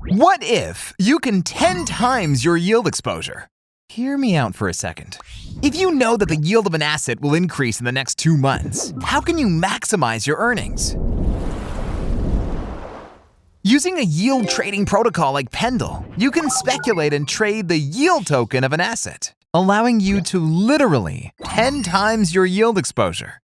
What if you can 10 times your yield exposure? Hear me out for a second. If you know that the yield of an asset will increase in the next 2 months, how can you maximize your earnings? Using a yield trading protocol like Pendle, you can speculate and trade the yield token of an asset, allowing you to literally 10 times your yield exposure.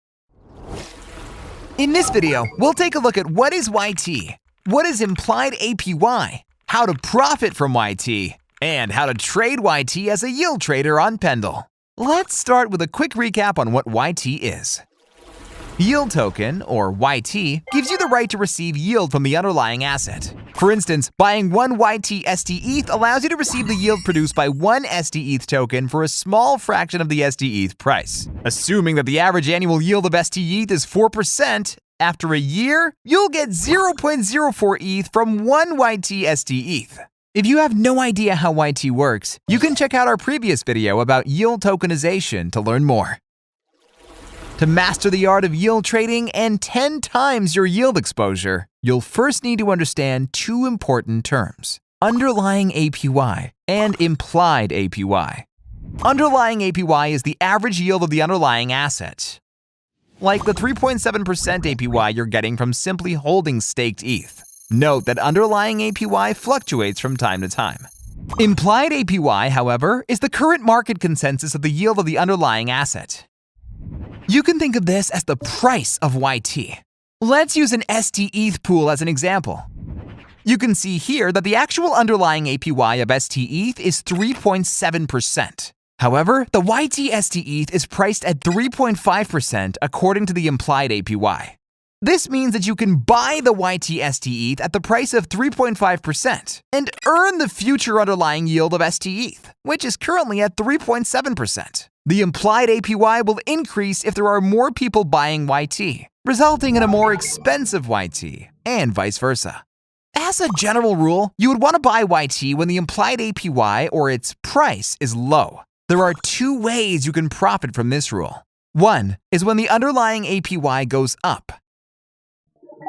In this video, we'll take a look at what is YT, what is implied APY, how to profit from YT, and how to trade YT as a yield trader on Pendle. Let's start with a quick recap on what YT is. Yield token, or YT, gives you the right to receive yield from the underlying asset. For instance, buying one YT ST allows you to receive the yield produced by one ST token for a small fraction of the ST price. Assuming that the average annual yield of ST is 4%, after a year, you'll get 0.04 ETH from one YT ST. If you have no idea how YT works, you can check out our previous video about yield tokenization to learn more. To master the art of yield trading and 10 times your yield exposure, you'll first need to understand two important terms: underlying APY and implied APY. Underlying APY is the average yield of the underlying asset, like the 3.7% APY you're getting from simply holding staked ETH. Note that underlying APY fluctuates from time to time. Implied APY, however, is the current market consensus of the yield of the underlying asset. You can think of this as the price of YT. Let's use an ST pool as an example. You can see here that the actual underlying APY of ST is 3.7%. However, the YT ST is priced at 3.5% according to the implied APY. This means that you can buy the YT ST at the price of 3.5% and earn the future underlying yield of ST, which is currently at 3.7%. The implied APY will increase if there are more people buying YT, resulting in a more expensive YT, and vice versa. As a general rule, you would want to buy YT when the implied APY or its price is low. There are two ways you can profit from this rule. One is when the underlying APY goes up.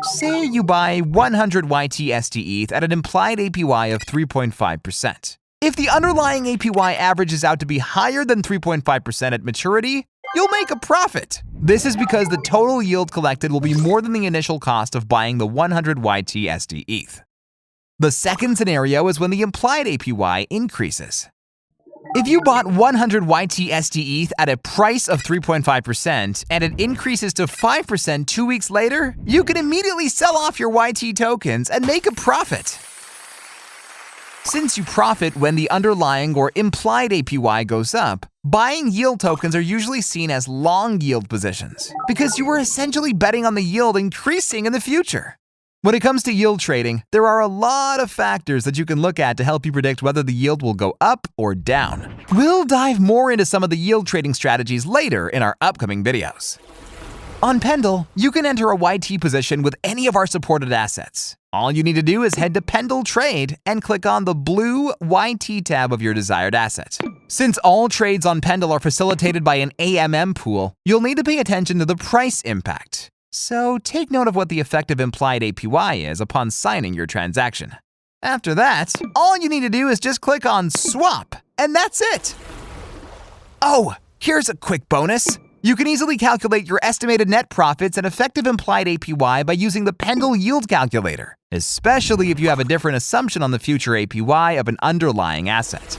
Say you buy 100 YT ST at an implied APY of 3.5%. If the underlying APY averages out to be higher than 3.5% at maturity, you'll make a profit. This is because the total yield collected will be more than the initial cost of buying the 100 YT ST. The second scenario is when the implied APY increases. If you bought 100 YT ST at a price of 3.5% and it increases to 5% 2 weeks later, you can immediately sell off your YT tokens and make a profit. Since you profit when the underlying or implied APY goes up, buying yield tokens are usually seen as long yield positions because you were essentially betting on the yield increasing in the future. When it comes to yield trading, there are a lot of factors that you can look at to help you predict whether the yield will go up or down. We'll dive more into some of the yield trading strategies later in our upcoming videos. On Pendle, you can enter a YT position with any of our supported assets. All you need to do is head to Pendle Trade and click on the blue YT tab of your desired asset. Since all trades on Pendle are facilitated by an AMM pool, you'll need to pay attention to the price impact. So take note of what the effective implied APY is upon signing your transaction. After that, all you need to do is just click on Swap, and that's it. Oh, here's a quick bonus. You can easily calculate your estimated net profits and effective implied APY by using the Pendle Yield Calculator, especially if you have a different assumption on the future APY of an underlying asset.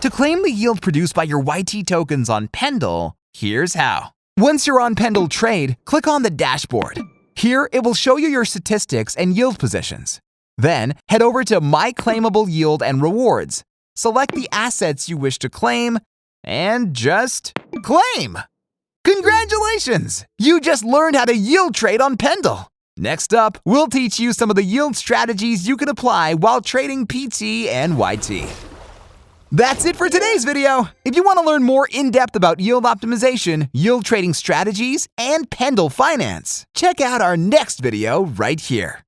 To claim the yield produced by your YT tokens on Pendle, here's how. Once you're on Pendle Trade, click on the dashboard. Here, it will show you your statistics and yield positions. Then, head over to My Claimable Yield and Rewards. Select the assets you wish to claim, and just claim! Congratulations! You just learned how to yield trade on Pendle. Next up, we'll teach you some of the yield strategies you can apply while trading PT and YT. That's it for today's video. If you want to learn more in-depth about yield optimization, yield trading strategies, and Pendle Finance, check out our next video right here.